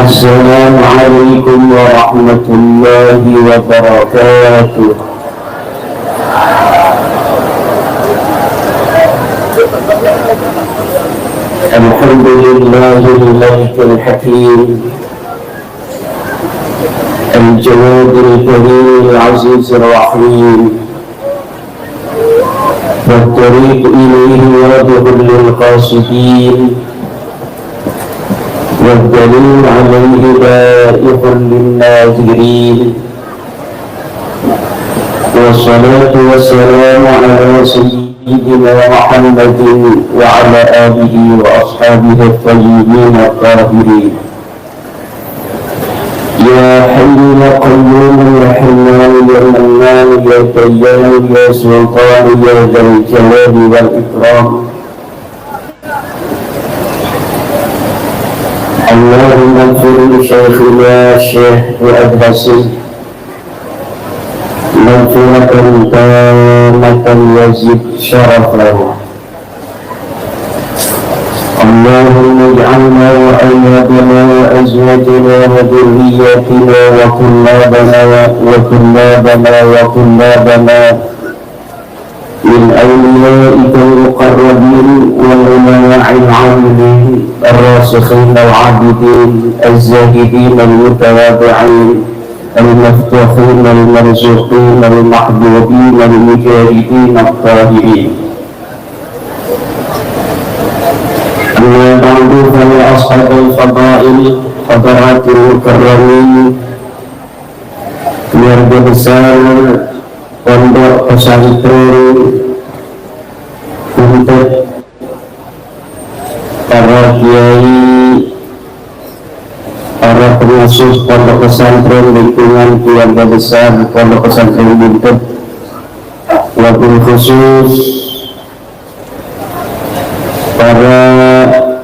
Assalamualaikum warahmatullahi wabarakatuh. Alhamdulillahil malikil hakim, al-jawadil karimil azizir rahim, wat-tariq ilayhi wadihul lil qasidin, والدليل عليه بائق للناظرين. والصلاة والسلام على سيدنا محمد وعلى آله وأصحابه الطيبين الطاهرين. يا حي يا قيوم يا حنان يا منان يا ديان يا سلطان يا ذا الجلال والإكرام. اللهم اغفر لشيخنا الشيخ وأدرسه مغفرة تامة وزد شرفه. اللهم اجعلنا وأولادنا وأزواجنا وذرياتنا وطلابنا من أوليائك المقربين والعلماء العاملين الراسخين العابدين الزاهدين المتواضعين المفتوحين المرزوقين المحبوبين المجاهدين الطاهرين. أما بعد فيا أصحاب الفضائل حضرات المكرمين keluarga besar Pondok Pesantren untuk para kiai, para pengasuh Pondok Pesantren, lingkungan keluarga besar Pondok Pesantren Buntut, wabil khusus para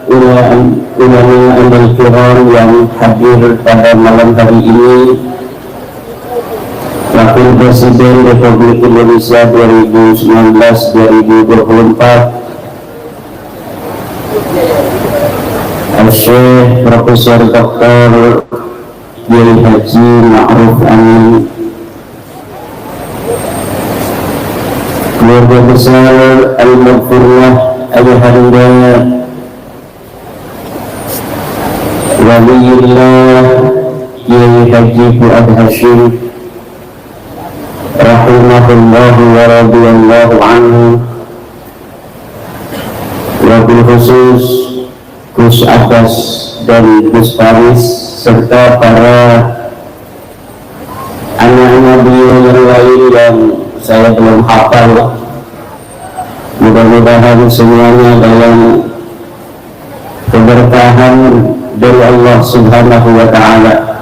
ulama al-kiram yang hadir pada malam hari ini, Wakil Presiden Republik Indonesia 2019-2024 Syekh Profesor Dr. Kiai Haji Ma'ruf Amin, keluarga besar Al-Maghfurlah Ayahanda Waliyullah Kiai Haji Fuad Hashim rahimahullah wa radiyallahu anhu, wabil khusus Gus Abbas dan Gus Faris serta para anak-anak beliau yang lain yang saya belum hafal. Mudah-mudahan semuanya dalam keberkahan dari Allah Subhanahu wa ta'ala.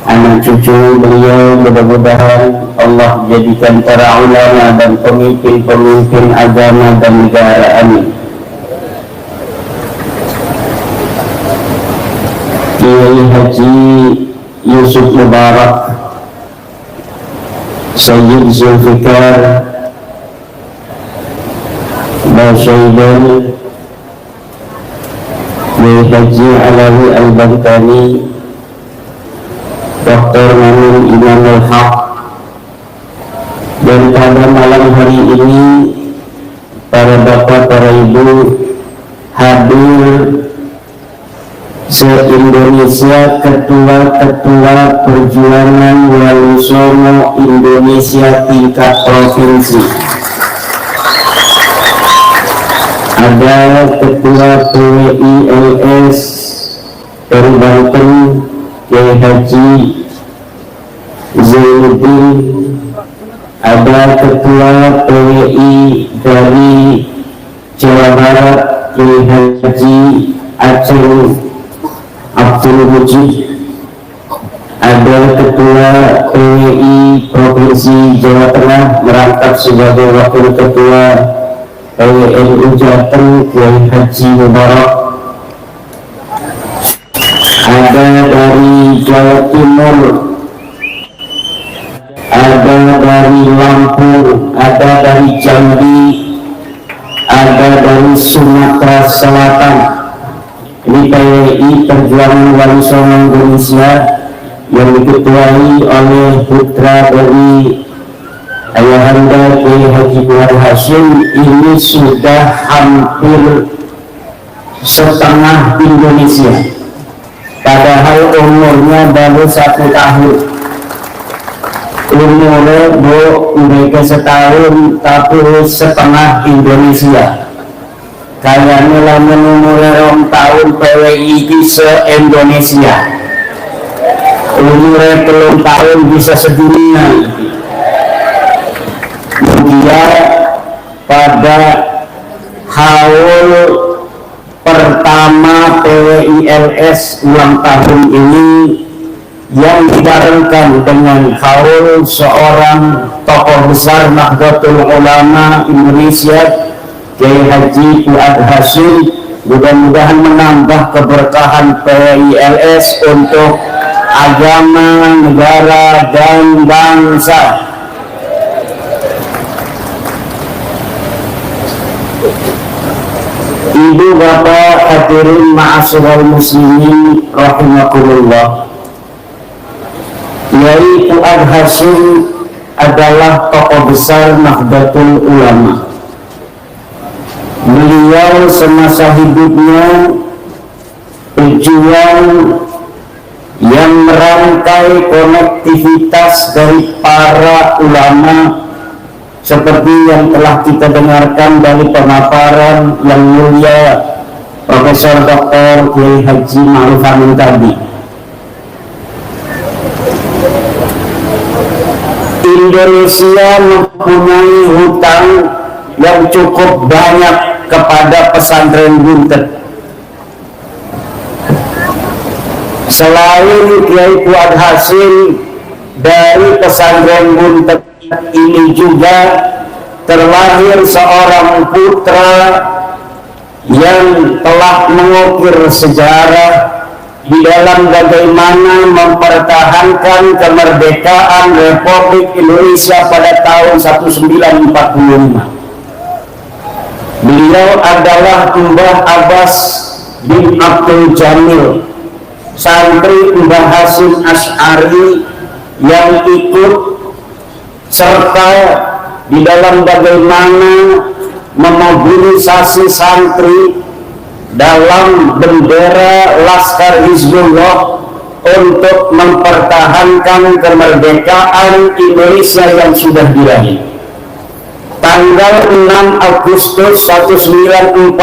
Anak cucu beliau mudah-mudahan Allah jadikan para ulama dan pemimpin-pemimpin agama dan negara. Amin. Kiai Haji Yusuf Mubarak, Sayyid Zulfikar Basyaidan, Kiai Haji Alawi Al-Bantani, Dr. Mamun Imam Al-Haq, dan pada malam hari ini para bapak, para ibu hadir se-Indonesia, ketua-ketua perjuangan Wali Songo Indonesia tingkat provinsi. Ada ketua PWI LS dari Banten Kiai Haji Zainuddin, ada ketua PWI dari Jawa Barat Kiai Haji Aceh Abdul Mujib, ada ketua PWI Provinsi Jawa Tengah merangkap sebagai wakil ketua PWNU Jateng Kiai Haji Mubarak, ada dari Jawa Timur, ada dari Lampung, ada dari Jambi, ada dari Sumatera Selatan, Ini PWI Perjuangan Wali Songo Indonesia yang diketuai oleh putra dari Ayahanda Kiai Haji Fuad Hasyim. Ini sudah hampir setengah Indonesia, padahal umurnya baru 1 tahun. Umurnya mereka setahun tapi setengah Indonesia. Kayaknya lama umurnya 2 tahun PWI bisa Indonesia. Umurnya 3 tahun bisa sedunia. Dia pada haul pertama PWI-LS ulang tahun ini yang dibarengkan dengan haul seorang tokoh besar Nahdlatul Ulama Indonesia, Kiai Haji Fuad Hasyim, mudah-mudahan menambah keberkahan PWI-LS untuk agama, negara, dan bangsa. Ibu bapak hadirin ma'asyiral muslimin rahimakumullah, Kiai Fuad Hasyim adalah tokoh besar Nahdlatul Ulama. Beliau semasa hidupnya pejuang yang merangkai konektivitas dari para ulama, seperti yang telah kita dengarkan dari pemaparan yang mulia Profesor Dr. Kiai Haji Ma'ruf Amin tadi. Indonesia mempunyai hutang yang cukup banyak kepada pesantren Buntet. Selain Kiai Fuad Hasyim, dari pesantren Buntet ini juga terlahir seorang putra yang telah mengukir sejarah di dalam bagaimana mempertahankan kemerdekaan Republik Indonesia pada tahun 1945. Beliau adalah Mbah Abbas bin Abdul Jamil, santri Mbah Hasyim Asy'ari yang ikut serta di dalam bagaimana memobilisasi santri dalam bendera Laskar Hizbullah untuk mempertahankan kemerdekaan Indonesia yang sudah diraih. Tanggal 6 Agustus 1945,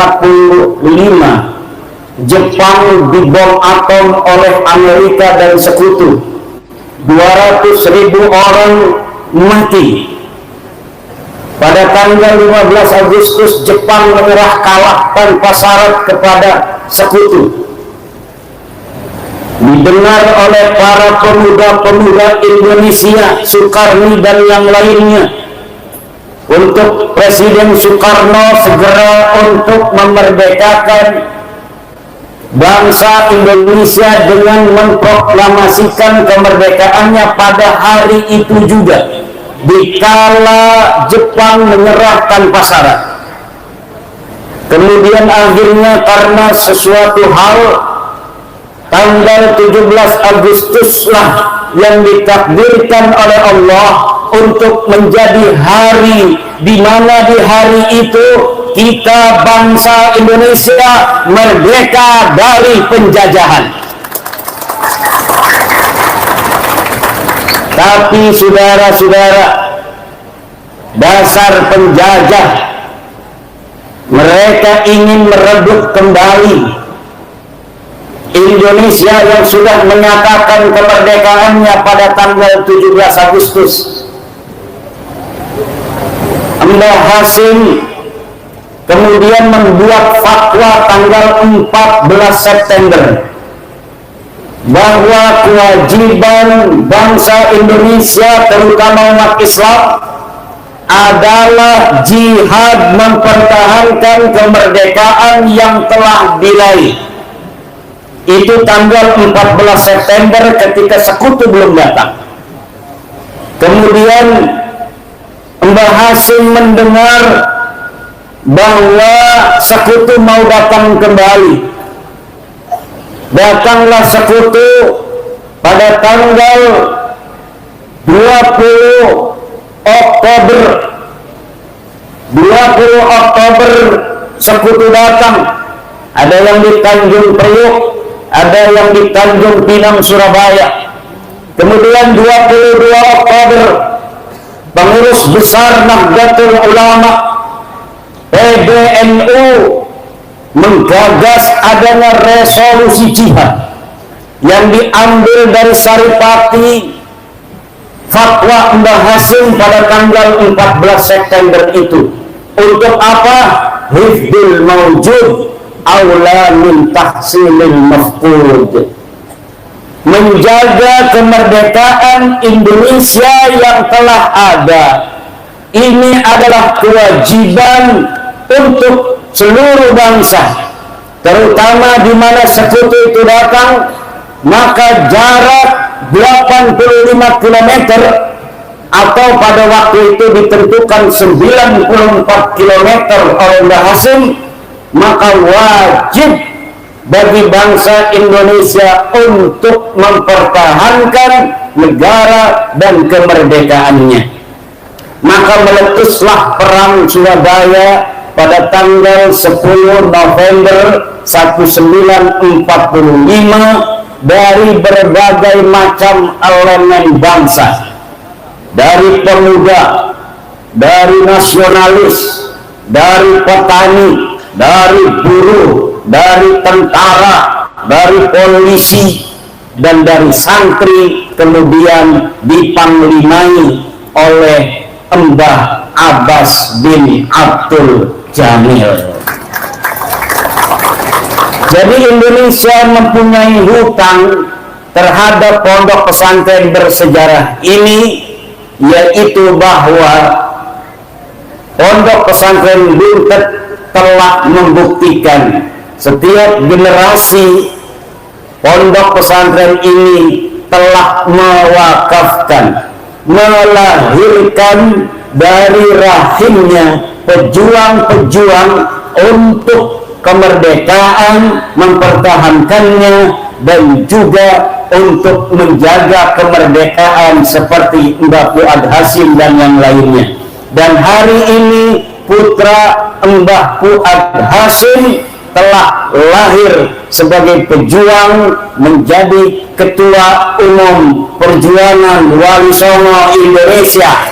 Jepang dibom atom oleh Amerika dan sekutu. 200.000 orang mati. Pada tanggal 15 Agustus, Jepang menyerah kalah tanpa syarat kepada sekutu. Didengar oleh para pemuda-pemuda Indonesia, Soekarno dan yang lainnya, untuk Presiden Soekarno segera untuk memerdekakan bangsa Indonesia dengan memproklamasikan kemerdekaannya pada hari itu juga, dikala Jepang menyerah tanpa syarat. Kemudian akhirnya karena sesuatu hal, tanggal 17 Agustus lah yang ditakdirkan oleh Allah untuk menjadi hari di mana di hari itu kita bangsa Indonesia merdeka dari penjajahan. Tapi saudara-saudara, dasar penjajah, mereka ingin merebut kembali Indonesia yang sudah menyatakan kemerdekaannya pada tanggal 17 Agustus. Mbah Hasyim kemudian membuat fatwa tanggal 14 September bahwa kewajiban bangsa Indonesia, terutama umat Islam, adalah jihad mempertahankan kemerdekaan yang telah diraih. Itu tanggal 14 September ketika sekutu belum datang. Kemudian Mbah Hasyim mendengar bahwa sekutu mau datang kembali. datanglah sekutu pada tanggal 20 Oktober. 20 Oktober sekutu datang. Ada yang di Tanjung Priok, ada yang di Tanjung Pinang, Surabaya. Kemudian 22 Oktober pengurus besar Nahdlatul Ulama PBNU menggagas adanya resolusi jihad yang diambil dari Saripati fatwa Mbah Hasim pada tanggal 14 September itu. Untuk apa? Hifdul mawjud aula min tahsilil mafqud. Menjaga kemerdekaan Indonesia yang telah ada. Ini adalah kewajiban untuk seluruh bangsa, terutama di mana sekutu itu datang. Maka jarak 85 km atau pada waktu itu ditentukan 94 km oleh Mbah Hasim, maka wajib bagi bangsa Indonesia untuk mempertahankan negara dan kemerdekaannya. Maka meletuslah perang Surabaya pada tanggal 10 November 1945 dari berbagai macam elemen bangsa, dari pemuda, dari nasionalis, dari petani, dari buruh, dari tentara, dari polisi, dan dari santri, kemudian dipanglimai oleh Mbah Abbas bin Abdul Jamil. Jadi Indonesia mempunyai hutang terhadap pondok pesantren bersejarah ini, yaitu bahwa pondok pesantren Buntet telah membuktikan setiap generasi pondok pesantren ini telah mewakafkan, melahirkan dari rahimnya pejuang-pejuang untuk kemerdekaan, mempertahankannya, dan juga untuk menjaga kemerdekaan seperti Mbah Fuad Hasim dan yang lainnya. Dan hari ini putra Mbah Fuad Hasim telah lahir sebagai pejuang, menjadi ketua umum perjuangan Wali Songo Indonesia,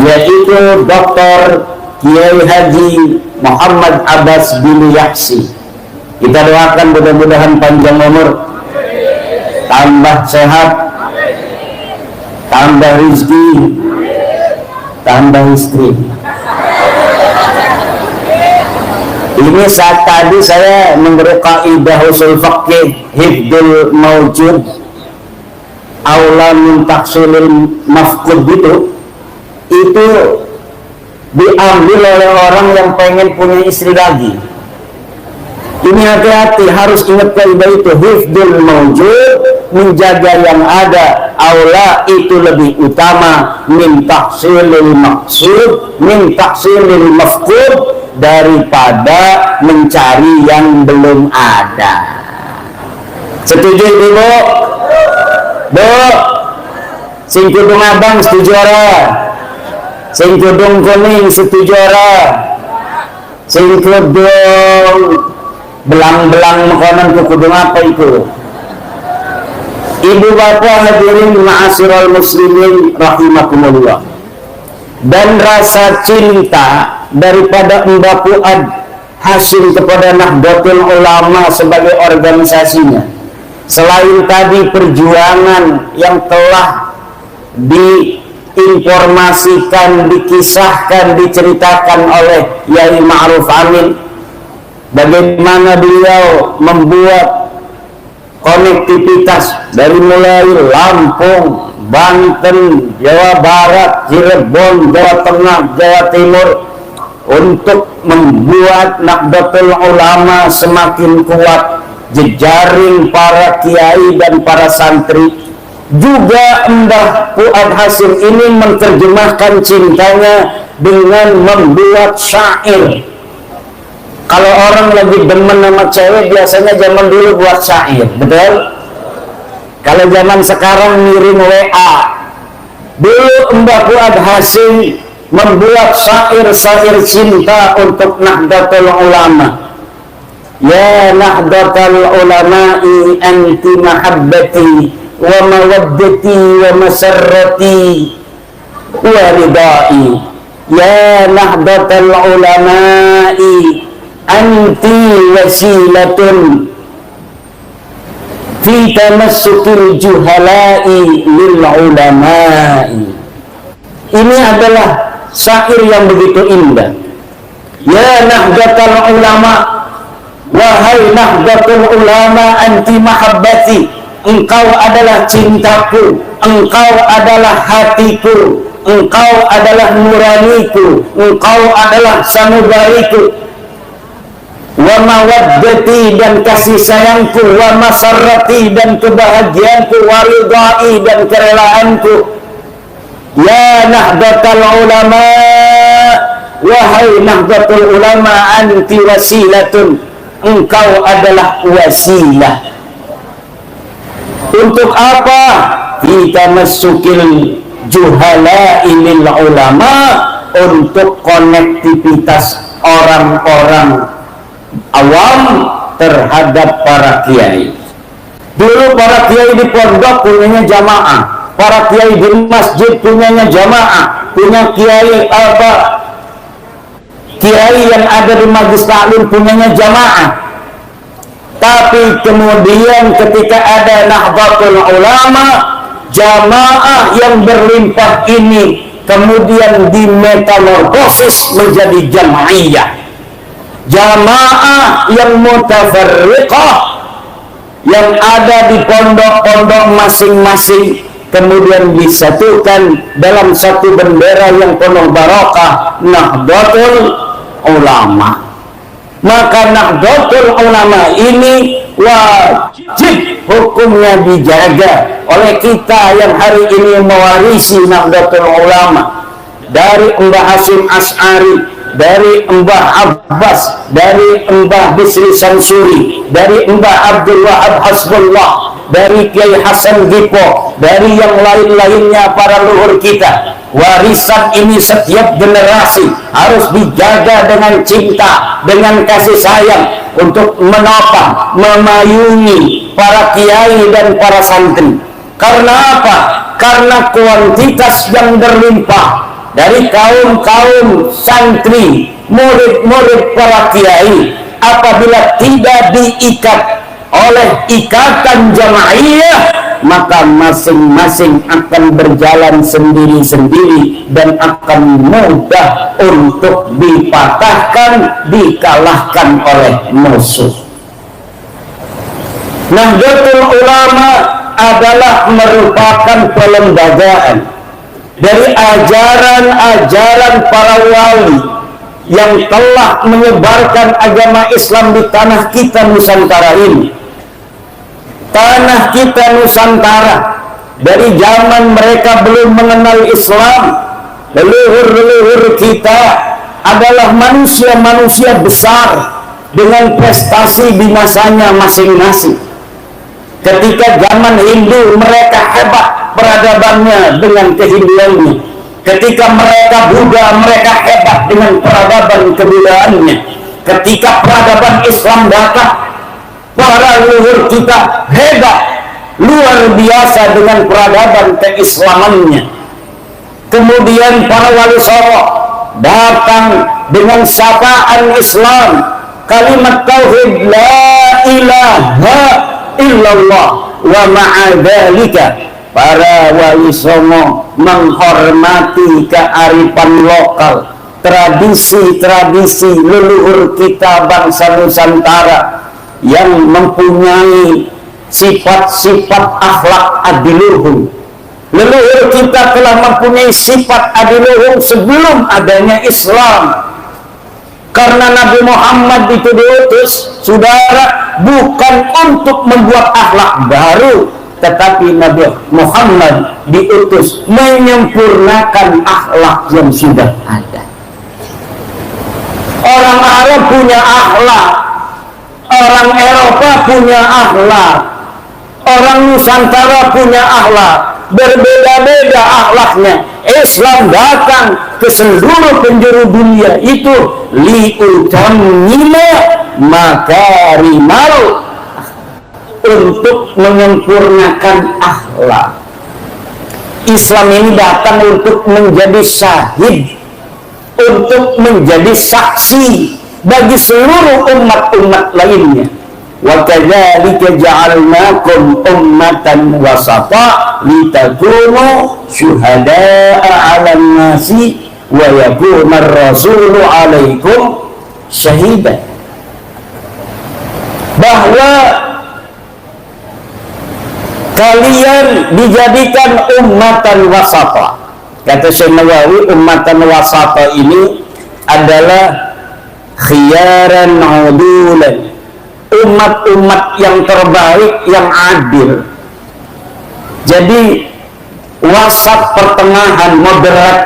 yaitu Dr. Kiai Haji Muhammad Abbas bin Yahsi. Kita doakan mudah-mudahan panjang umur, tambah sehat, tambah rezeki, tambah istri. Ini saat tadi saya memberi kaidah usul fikih hifdul mawjud aula min tahsilil mafqud itu diambil oleh orang yang pengen punya istri lagi. Ini hati-hati, harus ingat kaidah itu, hifdul mawjud, menjaga yang ada. Aula itu lebih utama min tahsilil maqsud, min tahsilil mafqud, daripada mencari yang belum ada. Setuju Ibu? Bu, sing kudung abang setuju ora? Sing kudung kuning setuju ora? Sing kudung belang-belang makanan ke kudung apa itu? Ibu bapak hadirin ma'asyiral muslimin rahimakumullah. Dan rasa cinta daripada Mbah Fuad Hasim kepada Nahdlatul Ulama sebagai organisasinya, selain tadi perjuangan yang telah diinformasikan, dikisahkan, diceritakan oleh Yai Ma'ruf Amin, bagaimana beliau membuat konektivitas dari mulai Lampung, Banten, Jawa Barat, Cirebon, Jawa Tengah, Jawa Timur, untuk membuat Nahdlatul Ulama semakin kuat, jejaring para kiai dan para santri. Juga Mbah Fuad Hasim ini menerjemahkan cintanya dengan membuat syair. Kalau orang lagi demen sama cewek biasanya zaman dulu buat syair, betul? Kalau zaman sekarang ngirim WA. Dulu Mbah Fuad Hasyim membuat syair-syair cinta untuk Nahdlatul Ulama. Ya Nahdlatul Ulama'i anti mahabbati wa mawaddati wa masarrati wa ridai. Ya Nahdlatul Ulama'i anti wasilatun fi tamassukil juhala'i lil ulama'i. Ini adalah syair yang begitu indah. Ya Nahdlatul Ulama, wahai Nahdlatul Ulama anti mahabbati, engkau adalah cintaku, engkau adalah hatiku, engkau adalah nuraniku, engkau adalah sanubariku. Wa mawaddati, dan kasih sayangku, wa masarrati, dan kebahagiaanku, wa ridai, dan kerelaanku. Ya Nahdlatul Ulama, wahai Nahdlatul Ulama anti wasilatun, engkau adalah wasilah. Untuk apa? Kita masukil juhala'i lil ulama, untuk konektivitas orang-orang awam terhadap para kiai. Dulu para kiai di pondok punyanya jamaah, para kiai di masjid punyanya jamaah, punya kiai apa? Kiai yang ada di majlis taklim punyanya jamaah. Tapi kemudian ketika ada Nahdlatul Ulama, jamaah yang berlimpah ini kemudian dimetamorfosis menjadi jamaiyah. Jamaah yang mutafarriqah yang ada di pondok-pondok masing-masing kemudian disatukan dalam satu bendera yang penuh barakah, Nahdlatul Ulama. Maka Nahdlatul Ulama ini wajib hukumnya dijaga oleh kita yang hari ini mewarisi Nahdlatul Ulama, dari Mbah Hasyim Asy'ari, dari Mbah Abbas, dari Mbah Bisri Samsuri, dari Mbah Abdul Wahab Hasbullah, dari Kiai Hasan Dipo, dari yang lain-lainnya para leluhur kita. Warisan ini setiap generasi harus dijaga dengan cinta, dengan kasih sayang, untuk menopang, memayungi para kiai dan para santri. Karena apa? Karena kuantitas yang berlimpah dari kaum-kaum santri, murid-murid para kiai, apabila tidak diikat oleh ikatan jamaiyah, maka masing-masing akan berjalan sendiri-sendiri dan akan mudah untuk dipatahkan, dikalahkan oleh musuh. Nahdlatul Ulama adalah merupakan pelembagaan dari ajaran-ajaran para wali yang telah menyebarkan agama Islam di tanah kita Nusantara ini. Tanah kita Nusantara, dari zaman mereka belum mengenal Islam, leluhur-leluhur kita adalah manusia-manusia besar dengan prestasi di masanya masing-masing. Ketika zaman Hindu, mereka hebat peradabannya dengan kehinduannya. Ketika mereka Buddha, mereka hebat dengan peradaban kebudayaannya. Ketika peradaban Islam datang, para leluhur kita hebat, luar biasa dengan peradaban keislamannya. Kemudian para wali songo datang dengan sapaan Islam, kalimat tauhid la ilaha illallah, wa ma'adzalika para wali songo menghormati kearifan lokal, tradisi-tradisi leluhur kita bangsa Nusantara yang mempunyai sifat-sifat akhlak adiluhum. Leluhur kita telah mempunyai sifat adiluhum sebelum adanya Islam. Karena Nabi Muhammad itu diutus, saudara, bukan untuk membuat akhlak baru, tetapi Nabi Muhammad diutus menyempurnakan akhlak yang sudah ada. Orang Arab punya akhlak, orang Eropa punya akhlak, orang Nusantara punya akhlak, berbeda-beda akhlaknya. Islam datang ke seluruh penjuru dunia itu liutammima makarimal, untuk menyempurnakan akhlak. Islam ini datang untuk menjadi syahid, untuk menjadi saksi bagi seluruh umat-umat lainnya. Wa kadzalika ja'alnakum ummatan wasata litakunu syuhada'a 'alan nasi wa yakuna ar-rasulu 'alaikum syahidan. Bahwa kalian dijadikan ummatan wasata. Kata Syekh Nawawi, ummatan wasata ini adalah khiyaran udulan, umat-umat yang terbaik, yang adil. Jadi wasat, pertengahan, moderat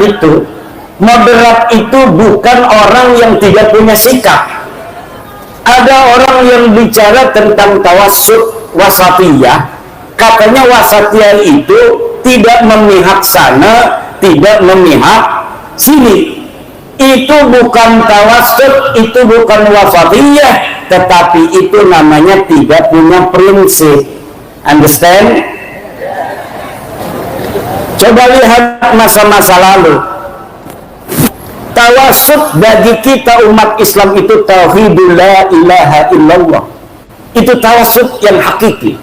itu bukan orang yang tidak punya sikap. Ada orang yang bicara tentang tawassut wasatiyah, katanya wasatiyah itu tidak memihak sana, tidak memihak sini. Itu bukan tawassut, itu bukan wasatiyah, tetapi itu namanya tidak punya prinsip. Understand? Coba lihat masa-masa lalu. Tawassut bagi kita umat Islam itu tauhidul la ilaha illallah. Itu tawassut yang hakiki.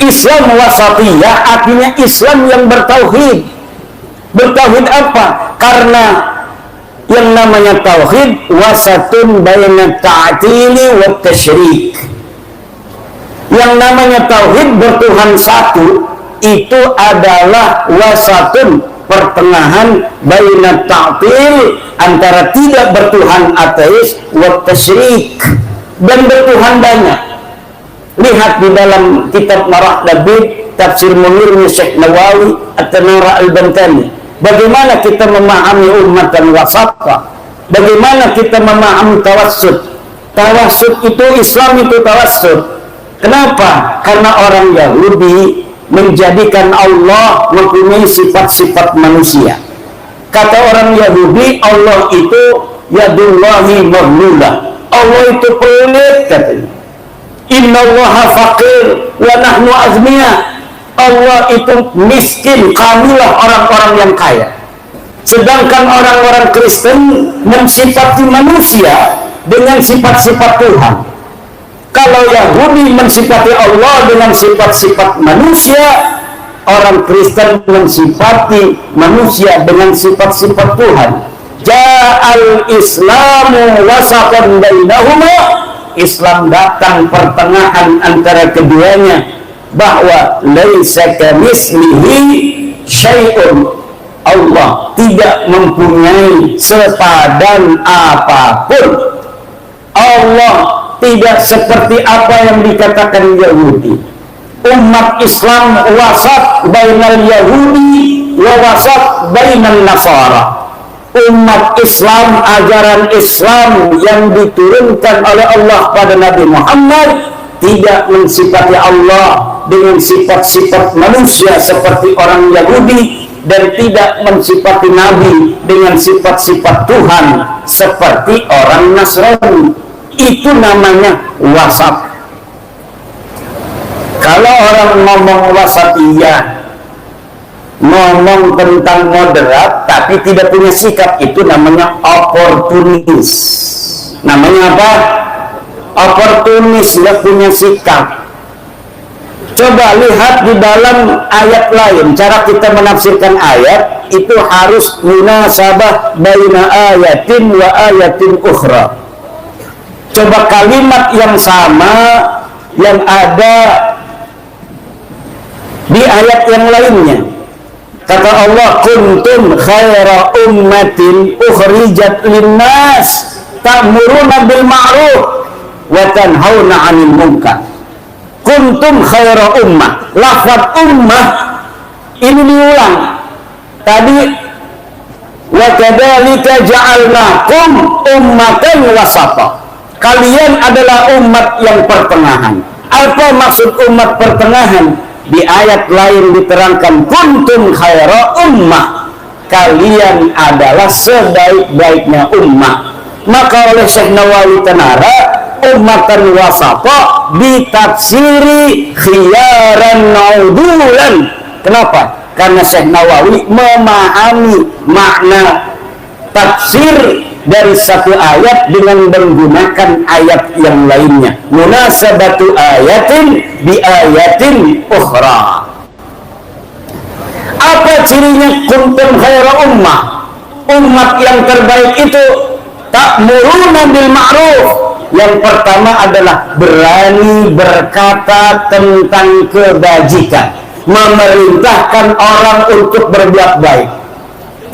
Islam wasatiyah artinya Islam yang bertauhid. Bertauhid apa? Karena yang namanya tauhid wasatun baina ta'tili wa tasyrik. Yang namanya tauhid bertuhan satu itu adalah wasatun, pertengahan baina ta'til, antara tidak bertuhan ateis wa tasyrik, dan bertuhan banyak. Lihat di dalam kitab Marah Labib Tafsir Munirnya Syekh Nawawi At-Tanara Al-Bantani, bagaimana kita memahami ummatan wasata, bagaimana kita memahami tawassut. Tawassut itu Islam itu tawassut. Kenapa? Karena orang Yahudi menjadikan Allah mempunyai sifat-sifat manusia. Kata orang Yahudi, Allah itu yadullahi maghlulah, Allah itu pelit katanya. Innallaha faqir wa nahnu azmiya, Allah itu miskin, kamilah orang-orang yang kaya. Sedangkan orang-orang Kristen mensifati manusia dengan sifat-sifat Tuhan. Kalau Yahudi mensifati Allah dengan sifat-sifat manusia, orang Kristen mensifati manusia dengan sifat-sifat Tuhan. Ja'al Islamu wasatan bainahuma, Islam datang pertengahan antara keduanya, bahwa laisa kamitslihi syai'un, Allah tidak mempunyai sepadan apapun. Allah tidak seperti apa yang dikatakan Yahudi. Umat Islam wasat bainal Yahudi wa wasat bainal Nasara. Umat Islam, ajaran Islam yang diturunkan oleh Allah pada Nabi Muhammad tidak mensifati Allah dengan sifat-sifat manusia seperti orang Yahudi, dan tidak mensifati Nabi dengan sifat-sifat Tuhan seperti orang Nasrani. Itu namanya wasat. Kalau orang ngomong wasatiyah, ngomong tentang moderat tapi tidak punya sikap, itu namanya oportunis. Namanya apa? Oportunis, tidak punya sikap. Coba lihat di dalam ayat lain, cara kita menafsirkan ayat itu harus munasabah baina ayatin wa ayatin ukhra. Coba kalimat yang sama yang ada di ayat yang lainnya. Kata Allah, kuntum khaira ummatin ukhrijat linnas ta'muruna bil ma'ruf wa tanhauna 'anil munkar. Kuntum khaira ummah. Lafaz ummah ini diulang. Tadi Wa kadzalika ja'alnakum ummatan wasata. Kalian adalah umat yang pertengahan. Apa maksud umat pertengahan? Di ayat lain diterangkan kuntum khaira ummah. Kalian adalah sebaik-baiknya ummah. Maka oleh Syekh Nawawi Tanara, ummatan wasata ditafsiri khiyaran naudulan. Kenapa? Karena Syekh Nawawi memahami makna tafsir dari satu ayat dengan menggunakan ayat yang lainnya. Munasabatu ayatin bi ayatin ukhra. Apa cirinya kuntum khaira ummah? Umat yang terbaik itu ta'muruna bil ma'ruf. Yang pertama adalah berani berkata tentang kebajikan, memerintahkan orang untuk berbuat baik.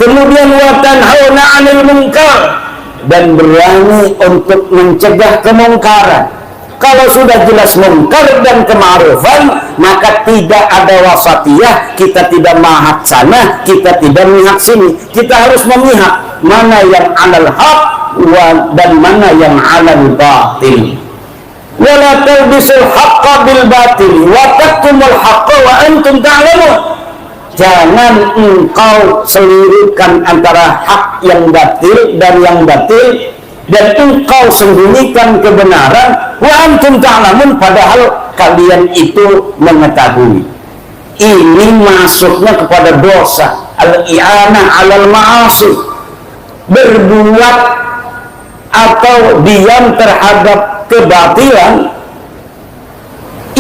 Kemudian wa tanhauna 'anil munkar, dan berani untuk mencegah kemungkaran. Kalau sudah jelas munkar dan kema'rufan, maka tidak ada wasatiyah, kita tidak mahak sana, kita tidak mihak sini. Kita harus memihak mana yang 'alal haq dan mana yang 'alal batil. Wala talbisul haqqa bil batil wa taktumul haqqa wa antum ta'lamun. Jangan engkau selirikkan antara hak yang batil dan yang batil, dan engkau sembunyikan kebenaran wa antum ta'lamun, padahal kalian itu mengetahui. Ini masuknya kepada dosa al-i'anah 'alal ma'asi, berbuat atau diam terhadap kebatilan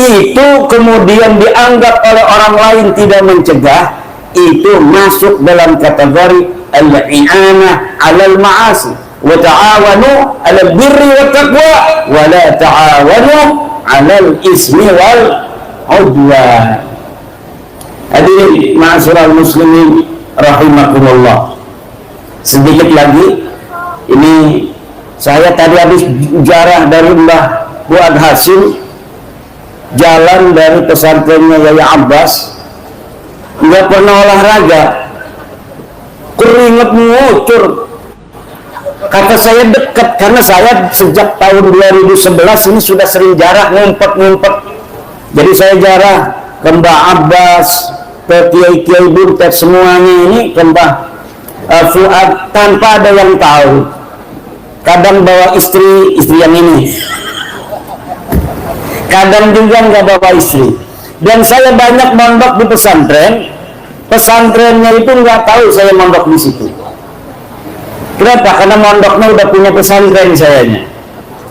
itu kemudian dianggap oleh orang lain tidak mencegah, itu masuk dalam kategori al-i'anah 'alal ma'asi. Wa ta'awanu 'alal birri wat taqwa wa la ta'awanu 'alal ismi wal 'udwan. Hadirin ma'asyiral muslimin rahimakumullah. Sedikit lagi, ini saya tadi habis jarah dari Mbah Fuad Hasim, jalan dari pesantrennya Yaya Abbas, nggak pernah olahraga, keringet ngucur. Kata saya dekat, karena saya sejak tahun 2011 ini sudah sering jarah, ngumpet. Jadi saya jarah ke Mbah Abbas, ke kiai-kiai buntet, semuanya ini ke Mbah Fuad tanpa ada yang tahu. Kadang bawa istri yang ini, kadang juga nggak bawa istri. Dan saya banyak mondok di pesantrennya itu nggak tahu saya mondok di situ. Kenapa? Karena mondoknya udah punya pesantren sayanya.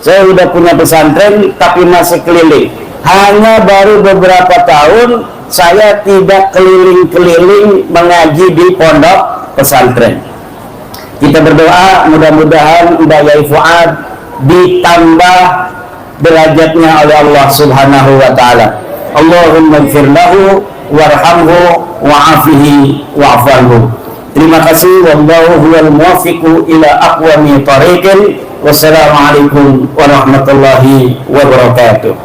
Saya udah punya pesantren tapi masih keliling. Hanya baru beberapa tahun saya tidak keliling-keliling mengaji di pondok pesantren. Kita berdoa mudah-mudahan Mbah Yai Fuad ditambah derajatnya oleh Allah Subhanahu wa taala. Allahumma ighfir lahu warhamhu wa'afihi wa'afanhu. Terima kasih. Wallahu huwal muwaffiqu ila aqwami thariqin. Wassalamualaikum warahmatullahi wabarakatuh.